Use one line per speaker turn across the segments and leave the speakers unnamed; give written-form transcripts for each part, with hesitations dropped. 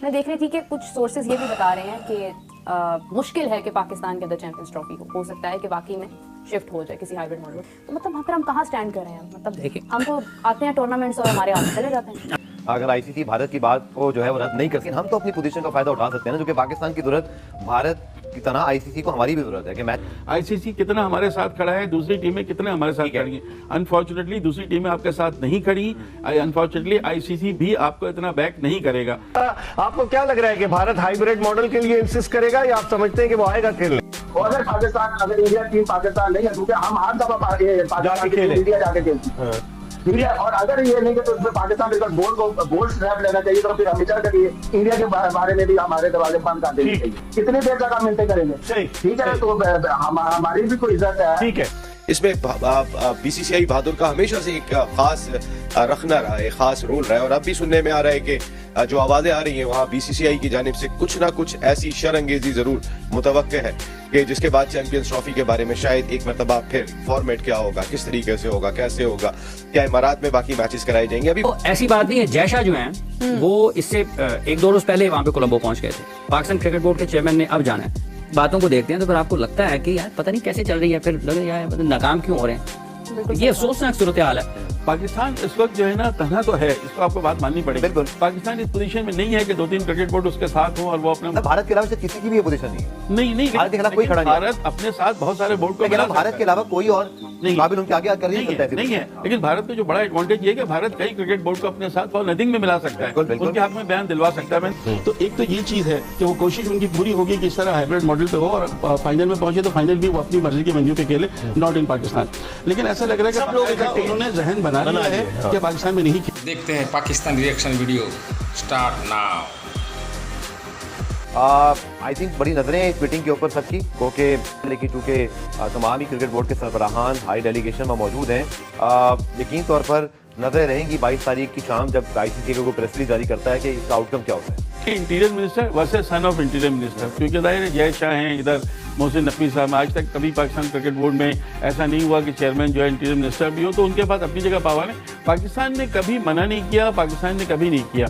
मैं देख रही थी कि कुछ सोर्सेज ये भी बता रहे हैं कि मुश्किल है कि पाकिस्तान के अंदर चैंपियंस ट्रॉफी हो सकता है कि वाकई में शिफ्ट हो जाए किसी हाइब्रिड मॉडल में। तो मतलब वहाँ पर हम कहाँ स्टैंड कर रहे हैं? मतलब हम तो आते हैं टूर्नामेंट्स और हमारे हाथ चले जाते हैं।
अगर आईसीसी भारत की बात को जो है वो रद्द नहीं करती, हम तो अपनी पोजीशन का फायदा उठा सकते हैं ना, जो कि पाकिस्तान की जरूरत भारत की तरह आईसीसी को हमारी भी जरूरत है कि मैच
आईसीसी कितना हमारे साथ खड़ा है, दूसरी टीमें कितने हमारे साथ खड़ी हैं। अनफॉर्चुनेटली दूसरी टीमें आपके साथ नहीं खड़ी, अनफॉर्चुनेटली आईसीसी भी आपको इतना बैक नहीं करेगा।
आपको क्या लग रहा है कि भारत हाइब्रिड मॉडल के लिए इंसिस्ट करेगा या आप समझते हैं कि वो आएगा खेलने?
और अगर इंडिया टीम पाकिस्तान नहीं है, क्योंकि हम हर दफा पाकिस्तान की इंडिया जाके खेलती है, ठीक है। और अगर ये नहीं है तो उसमें पाकिस्तान के बोल्ड स्नैप लेना चाहिए, तो फिर हमेशा करिए इंडिया के बारे में भी हमारे दरवाजे बंद कर देने चाहिए। कितनी देर तक हम मिलते करेंगे? ठीक है, तो हमारी भी कोई इज्जत है।
ठीक है,
इसमें बीसीसीआई बहादुर का हमेशा से एक खास रखना रहा है, खास रोल रहा है। और अब भी सुनने में आ रहा है कि जो आवाजें आ रही हैं वहाँ बीसीसीआई की जानिब से कुछ ना कुछ ऐसी शरअंगेजी जरूर मुतवक्के है कि जिसके बाद चैंपियंस ट्रॉफी के बारे में शायद एक मरतबा फिर फॉर्मेट क्या होगा, किस तरीके से होगा, कैसे होगा, क्या इमारात में बाकी मैचेस कराए जाएंगे। अभी
तो ऐसी बात नहीं है। जयशाह जो हैं वो इससे एक दो रोज पहले वहां पे कोलंबो पहुंच गए थे। पाकिस्तान क्रिकेट बोर्ड के चेयरमैन ने अब जाना है। बातों को देखते हैं तो फिर आपको लगता है कि यार पता नहीं कैसे चल रही है, फिर लगे यार मतलब नाकाम क्यों हो रहे हैं। ये अफसोसनाक सूरत हाल है।
पाकिस्तान इस वक्त जो है ना तन्हा तो है, इसको आपको बात माननी पड़ेगी।
बिल्कुल।
पाकिस्तान इस पोजीशन में नहीं है कि 2-3 क्रिकेट बोर्ड उसके साथ हो और वो अपने
भारत के अलावा से किसी की भी ये पोजीशन नहीं है।
नहीं
भारत के खिलाफ कोई खड़ा नहीं है।
भारत अपने साथ बहुत सारे बोर्ड को
लेकिन भारत के अलावा कोई और
नहीं
काबिल उनके आगे कर नहीं सकता
नहीं है। लेकिन भारत का जो बड़ा एडवांटेज ये है कि भारत कई क्रिकेट बोर्ड को अपने साथ और नथिंग में मिला सकता है, उनके हाथ में बयान दिलवा सकता है। तो एक तो ये चीज है कि वो कोशिश उनकी पूरी होगी कि इस तरह हाइब्रिड मॉडल पे हो और फाइनल में पहुंचे तो फाइनल भी वो अपनी मर्जी के वेन्यू पे खेले, नॉट इन पाकिस्तान। लेकिन ऐसा लग रहा है कि उन्होंने जहन बना लिया है कि पाकिस्तान में नहीं।
देखते हैं Pakistan reaction video start now.
I think बड़ी नजरें हैं इस मीटिंग के ऊपर सबकी, क्योंकि लेकिन चूंकि तमाम ही क्रिकेट बोर्ड के सरबराहान हाई डेलीगेशन में मौजूद हैं, यकीन तौर पर नजरें रहेंगी 22 तारीख की शाम जब आईसीसी को प्रेस रिलीज जारी करता है कि इसका आउटकम क्या होता है।
Interior minister versus son of interior minister, क्योंकि जाहिर है जय शाह हैं, इधर मोहसिन नकवी साहब। आज तक कभी पाकिस्तान क्रिकेट बोर्ड में ऐसा नहीं हुआ कि चेयरमैन जो है इंटीरियर मिनिस्टर भी हो, तो उनके पास अपनी जगह पावर है। पाकिस्तान ने कभी मना नहीं किया, पाकिस्तान ने कभी नहीं किया।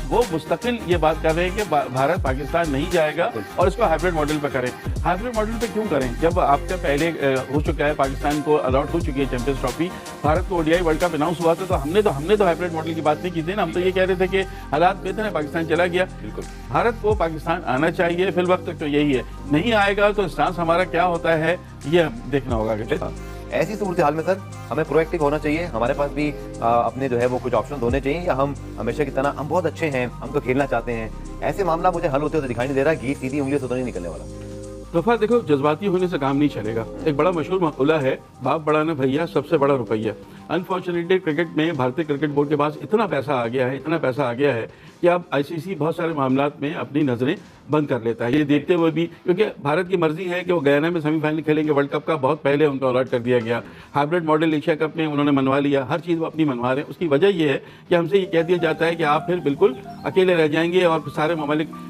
वो मुस्तकिल ये बात कर रहे हैं कि भारत पाकिस्तान नहीं जाएगा और इसको हाइब्रिड मॉडल पर करें। हाइब्रिड मॉडल पे क्यों करें जब आपका पहले हो चुका है, पाकिस्तान को अलॉट हो चुकी है चैंपियंस ट्रॉफी। भारत को ओडीआई वर्ल्ड कप अनाउंस हुआ था तो हमने तो हाइब्रिड मॉडल की बात नहीं की थी ना। हम तो ये कह रहे थे कि हालात बेहतर है, पाकिस्तान चला गया। बिल्कुल, भारत को पाकिस्तान आना चाहिए, फिल वक्त तक तो यही है। नहीं आएगा तो स्टांस हमारा क्या होता है ये देखना होगा।
ऐसी सूरत हाल में सर हमें प्रोएक्टिव होना चाहिए, हमारे पास भी अपने जो है वो कुछ ऑप्शन होने चाहिए, या हम हमेशा की तरह हम बहुत अच्छे हैं, हम तो खेलना चाहते हैं, ऐसे मामला मुझे हल होते हुए दिखाई नहीं दे रहा। घी सीधी उंगली से तो नहीं निकलने वाला।
दफा देखो, जज्बाती होने से काम नहीं चलेगा। एक बड़ा मशहूर मकूला है, बाप बड़ा ना भैया, सबसे बड़ा रुपया। अनफॉर्चुनेटली क्रिकेट में भारतीय क्रिकेट बोर्ड के पास इतना पैसा आ गया है कि अब आईसीसी बहुत सारे मामलात में अपनी नजरें बंद कर लेता है। ये देखते हुए भी, क्योंकि भारत की मर्जी है कि वो गयाना में सेमीफाइनल खेलेंगे, वर्ल्ड कप का बहुत पहले उनको अलॉट कर दिया गया। हाइब्रिड मॉडल एशिया कप में उन्होंने मनवा लिया, हर चीज़ वो अपनी मनवा रहे हैं। उसकी वजह ये है कि हमसे ये कह दिया जाता है कि आप फिर बिल्कुल अकेले रह जाएंगे और सारे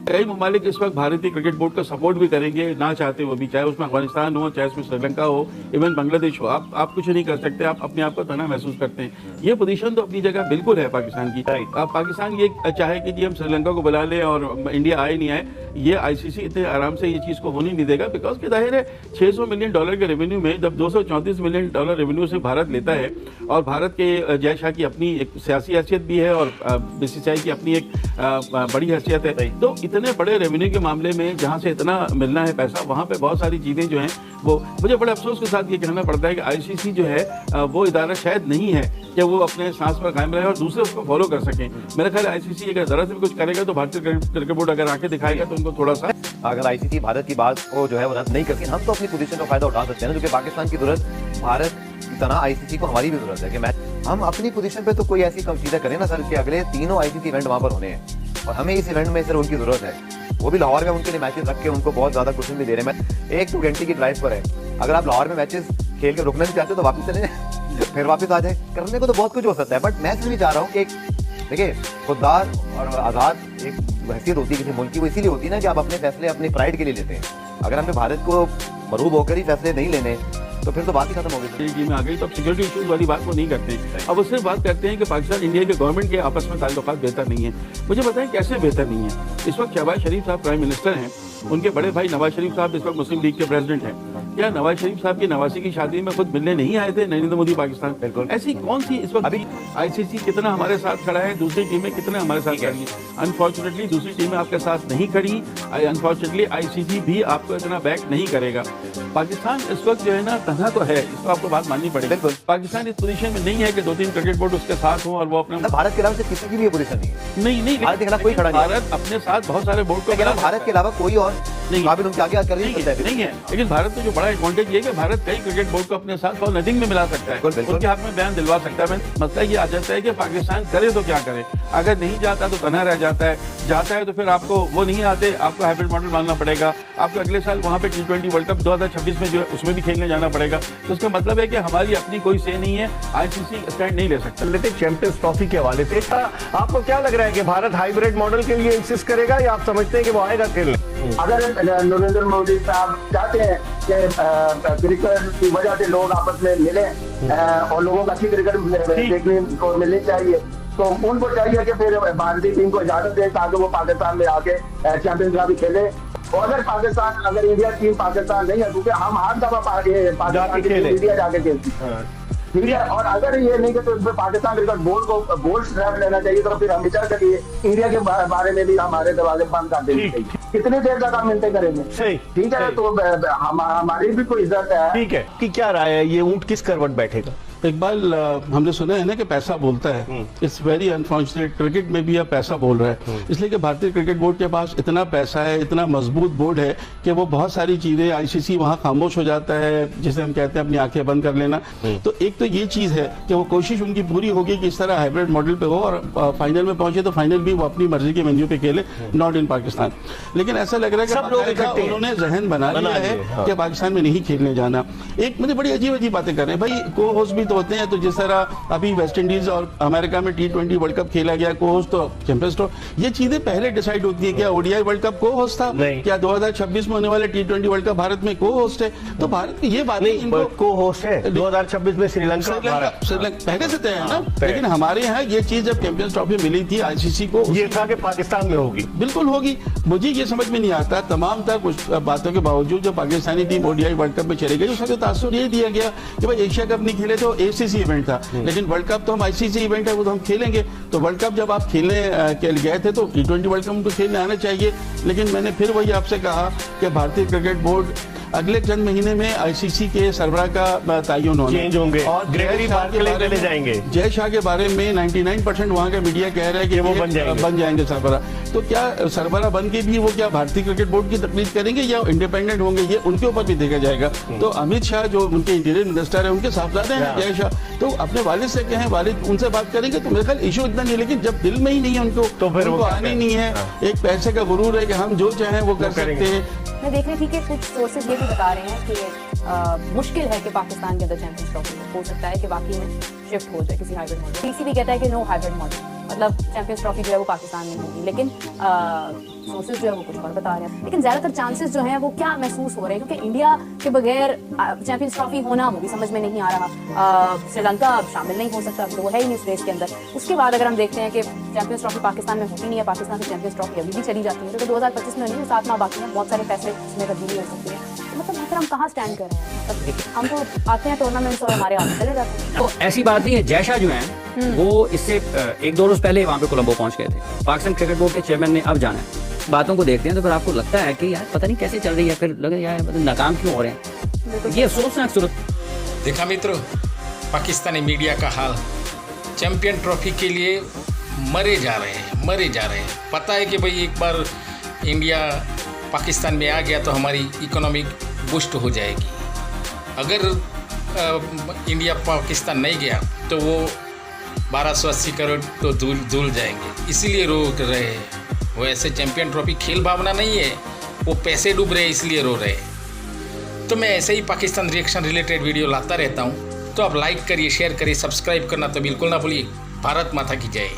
कई ममालिक इस वक्त भारतीय क्रिकेट बोर्ड का सपोर्ट भी करेंगे, ना चाहते हुए भी, चाहे उसमें अफगानिस्तान हो, चाहे उसमें श्रीलंका हो, इवन बांग्लादेश हो। आप कुछ नहीं कर सकते, आप अपने आप को तना महसूस करते हैं। ये पोजीशन तो अपनी जगह बिल्कुल है पाकिस्तान की। अब पाकिस्तान ये चाहे कि जी हम श्रीलंका को बुला लें और इंडिया आए नहीं आए, ये आईसीसी इतने आराम से ये चीज़ को होने नहीं देगा। बिकॉज के जाहिर है $600 मिलियन के रेवेन्यू में जब $234 मिलियन रेवेन्यू से भारत लेता है, और भारत के जय शाह की अपनी एक सियासी हैसियत भी है और बीसीसीआई की अपनी एक बड़ी हैसियत है, तो इतने बड़े रेवेन्यू के मामले में जहाँ से इतना मिलना है पैसा, वहाँ पे बहुत सारी चीज़ें जो हैं वो मुझे बड़े अफसोस के साथ ये कहना पड़ता है कि आईसीसी जो है वो इदारा शायद नहीं है कि वो अपने सांस पर कायम रहे और दूसरे उसको फॉलो कर सकें। मेरा ख्याल है आईसीसी अगर जरा से भी कुछ करेगा तो भारतीय क्रिकेट बोर्ड अगर आके दिखाएगा तो उनको थोड़ा सा,
अगर आईसीसी भारत की बात को जो है वो रद्द नहीं करती, हम तो अपनी पोजीशन का फायदा उठा सकते हैं ना, जो कि पाकिस्तान की जरूरत भारत की तरह आईसीसी को हमारी भी जरूरत है कि मैच हम अपनी पोजीशन पे तो कोई ऐसी कंसीडर करें ना सर कि अगले तीनों आईसीसी इवेंट वहां पर होने हैं और हमें इस इवेंट में सर उनकी जरूरत है। वो भी लाहौर में उनके लिए मैचेस रख के उनको बहुत ज्यादा क्वेश्चन भी दे रहे हैं। 1-2 घंटे की ड्राइव पर है, अगर आप लाहौर में मैचेस खेल के रुकना नहीं चाहते तो वापस चले जाए, फिर वापस आ जाए। करने को तो बहुत कुछ हो सकता है, बट मैं इसलिए चाह रहा हूँ कि देखिए खुददार और आज़ाद एक हैसियत होती है किसी मुल्क की, वो इसीलिए होती है ना कि आप अपने फैसले अपने प्राइड के लिए लेते हैं। अगर हमें भारत को मरूब होकर ही फैसले नहीं लेने तो फिर तो बात ही खत्म हो गई।
टीम में आ गई तो अब सिक्योरिटी इशूज वाली बात वो नहीं करते हैं। अब उससे बात करते हैं कि पाकिस्तान इंडिया के गवर्नमेंट के आपस में ताल्लुकात बेहतर नहीं है। मुझे बताएं कैसे बेहतर नहीं है? इस वक्त शहबाज शरीफ साहब प्राइम मिनिस्टर हैं, उनके बड़े भाई नवाज शरीफ साहब इस वक्त मुस्लिम लीग के प्रेसिडेंट हैं। क्या नवाज शरीफ साहब की नवासी की शादी में खुद मिलने नहीं आए थे नरेंद्र मोदी पाकिस्तान?
बिल्कुल।
ऐसी कौन सी इस वक्त अभी आईसीसी कितना हमारे साथ खड़ा है, दूसरी टीमें कितने हमारे साथ खड़ी है? अनफॉर्चुनेटली दूसरी टीमें आपके साथ नहीं खड़ी, अनफॉर्चुनेटली आईसीसी भी आपको इतना बैक नहीं करेगा। पाकिस्तान इस वक्त जो है ना तनहा तो है, इसको आपको बात माननी पड़ेगी। पाकिस्तान इस पोजीशन में नहीं है कि 2-3 क्रिकेट बोर्ड उसके साथ हो और वो अपने
भारत के अलावा से किसी की भी पोजीशन नहीं है।
नहीं
भारत के खिलाफ कोई खड़ा नहीं है।
भारत अपने साथ बहुत सारे बोर्ड को
भारत के अलावा कोई और
नहीं
काबिल उनके आगे कर
नहीं है। लेकिन भारत को जो बड़ा एडवांटेज ये है कि भारत कई क्रिकेट बोर्ड को अपने साथ फॉर नथिंग में मिला सकता है, उनके हाथ में बयान दिलवा सकता है। मसला ये आ जाता है कि पाकिस्तान करे तो क्या करे, अगर नहीं जाता तो तनहा रह जाता है, जाता है तो फिर आपको वो नहीं आते, आपको हाइब्रिड मॉडल मानना पड़ेगा, आपको अगले साल वहाँ पे T20 वर्ल्ड कप 2026 में जो है उसमें भी खेलने जाना पड़ेगा। तो उसका मतलब है कि हमारी अपनी कोई से नहीं है, आईसीसी स्टैंड नहीं ले सकता।
लेते चैंपियंस ट्रॉफी के हवाले से आपको क्या लग रहा है कि भारत हाइब्रिड मॉडल के लिए इंसिस्ट करेगा या आप समझते हैं कि वो आएगा खेलने?
अगर नरेंद्र मोदी साहब चाहते हैं कि क्रिकेट की वजह से लोग आपस में मिले और लोगों को अच्छी क्रिकेट देखने को मिलनी चाहिए, तो उनको चाहिए कि फिर भारतीय टीम को इजाजत दे ताकि वो पाकिस्तान में आके चैंपियंस ट्रॉफी खेले। और अगर इंडिया टीम पाकिस्तान नहीं है, क्योंकि हम हर दफा पाकिस्तान की इंडिया जाके खेलती है, और अगर ये नहीं कि तो इसमें पाकिस्तान क्रिकेट बोर्ड को गोल्ड स्ट्रैप लेना चाहिए, तो फिर हम विचार करिए इंडिया के बारे में भी हमारे दरवाजे बंद कर देने चाहिए। कितनी देर तक हम मिलते करेंगे?
सही,
ठीक है, तो हमारी भी कोई इज्जत है।
ठीक है कि क्या राय है, ये ऊंट किस करवट बैठेगा?
इकबाल, हमने सुना है ना कि पैसा बोलता है। इट्स वेरी अनफॉर्चुनेट, क्रिकेट में भी अब पैसा बोल रहा है, इसलिए कि भारतीय क्रिकेट बोर्ड के पास इतना पैसा है, इतना मजबूत बोर्ड है कि वो बहुत सारी चीजें, आईसीसी वहां खामोश हो जाता है, जिसे हम कहते हैं अपनी आंखें बंद कर लेना। तो एक तो ये चीज है कि वो कोशिश उनकी पूरी होगी कि इस तरह हाइब्रिड मॉडल पे हो और फाइनल में पहुंचे तो फाइनल भी वो अपनी मर्जी के वेन्यू पे खेले, नॉट इन पाकिस्तान। लेकिन ऐसा लग रहा है कि उन्होंने जहन बना लिया है कि पाकिस्तान में नहीं खेलने जाना। एक मुझे बड़ी अजीब अजीब बातें कर रहे हैं भाई, को होस्ट भी तो होते हैं, तो जिस तरह अभी वेस्ट इंडीज और अमेरिका में T20 वर्ल्ड कप खेला गया, को होस्ट तो चैंपियंस ट्रॉफी, ये चीजें पहले डिसाइड होती है। क्या ओडीआई वर्ल्ड कप को होस्ट था? क्या 2026 में होने वाले T20 वर्ल्ड कप भारत में को होस्ट है? तो भारत की ये बात नहीं,
को होस्ट है 2026 में श्रीलंका
पहले से तय है ना। लेकिन हमारे यहाँ ये चीज जब चैंपियंस ट्रॉफी मिली थी आईसीसी को,
ये था कि पाकिस्तान में होगी,
बिल्कुल होगी। मुझे ये समझ में नहीं आता तमाम तक कुछ बातों के बावजूद जो Pakistani team ODI world cup में चली गई, उसका तासुर ये दिया गया कि भाई एशिया कप नहीं खेले तो एसीसी इवेंट था, लेकिन वर्ल्ड कप तो हम आईसीसी इवेंट है, वो तो हम खेलेंगे। तो वर्ल्ड कप जब आप खेलने गए थे तो T20 वर्ल्ड कप उनको खेलने आना चाहिए। लेकिन मैंने फिर वही आपसे कहा कि भारतीय क्रिकेट बोर्ड अगले चंद महीने में आईसीसी के सरबराह का तयन होगा,
चेंज होंगे
और
ग्रेगरी बार्कले ले जाएंगे।
जय शाह के बारे में 99% वहाँ का मीडिया कह रहा है कि वो बन जाएंगे सरबराह। तो क्या सरबराह बन के भी वो क्या भारतीय क्रिकेट बोर्ड की तकलीफ करेंगे या इंडिपेंडेंट होंगे, ये उनके ऊपर भी देखा जाएगा। तो अमित शाह जो उनके इंटीरियर मिनिस्टर है, उनके साहबजादे हैं जय शाह, तो अपने वालिद से कहें, वालिद उनसे बात करेंगे तो मेरे ख्याल इशू इतना नहीं। लेकिन जब दिल में ही नहीं है उनको,
तो फिर
उनको आने नहीं है, एक पैसे का गुरूर है कि हम जो चाहें वो कर सकते हैं।
मैं देख रही थी कि कुछ सोर्सेज ये भी बता रहे हैं कि मुश्किल है कि पाकिस्तान के अंदर चैंपियंस ट्रॉफी हो सकता है कि बाकी में शिफ्ट हो जाए किसी हाइब्रिड मॉडल। पीसी भी कहता है कि नो हाइब्रिड मॉडल, मतलब चैंपियंस ट्रॉफी जो है वो पाकिस्तान में होगी, लेकिन सोर्सेज जो है वो कुछ और बता रहे हैं। लेकिन ज्यादातर चांसेस जो हैं वो क्या महसूस हो रहे हैं, क्योंकि इंडिया के बगैर चैंपियंस ट्रॉफी होना वो भी समझ में नहीं आ रहा। श्रीलंका शामिल नहीं हो सकता, तो वो है ही नहीं इस रेस के अंदर। उसके बाद अगर हम देखते हैं कि चैंपियंस ट्रॉफी पाकिस्तान में होती नहीं है, पाकिस्तान से चैंपियंस ट्रॉफी अभी भी चली जाती है, तो 2025 में नहीं, 7 माह बाकी हैं, बहुत सारे फैसले इसमें तब्दीली हो सकती है। मतलब फिर हम कहाँ स्टैंड कर रहे हैं? मतलब हम तो आते हैं टूर्नामेंट्स और हमारे हाथ चले जाते हैं।
तो ऐसी बात नहीं है, जय शाह जो है वो इससे 1-2 रोज पहले वहाँ पे कोलंबो पहुंच गए थे। पाकिस्तान क्रिकेट बोर्ड के चेयरमैन ने अब जाना है। बातों को देखते हैं तो फिर आपको लगता है कि यार पता नहीं कैसे चल रही है, फिर लगे यार मतलब नाकाम क्यों हो रहे हैं। ये अफसोसनाक सूरत।
देखा मित्रों, पाकिस्तानी मीडिया का हाल, चैंपियन ट्रॉफी के लिए मरे जा रहे हैं। पता है कि भाई एक बार इंडिया पाकिस्तान में आ गया तो हमारी इकोनॉमिक बूस्ट हो जाएगी। अगर इंडिया पाकिस्तान नहीं गया तो वो 1280 करोड़ तो धूल जाएंगे, इसीलिए रोक रहे हैं। वो ऐसे चैंपियन ट्रॉफी खेल भावना नहीं है, वो पैसे डूब रहे हैं इसलिए रो रहे हैं। तो मैं ऐसे ही पाकिस्तान रिएक्शन रिलेटेड वीडियो लाता रहता हूँ, तो आप लाइक करिए, शेयर करिए, सब्सक्राइब करना तो बिल्कुल ना भूलिए। भारत माता की जय।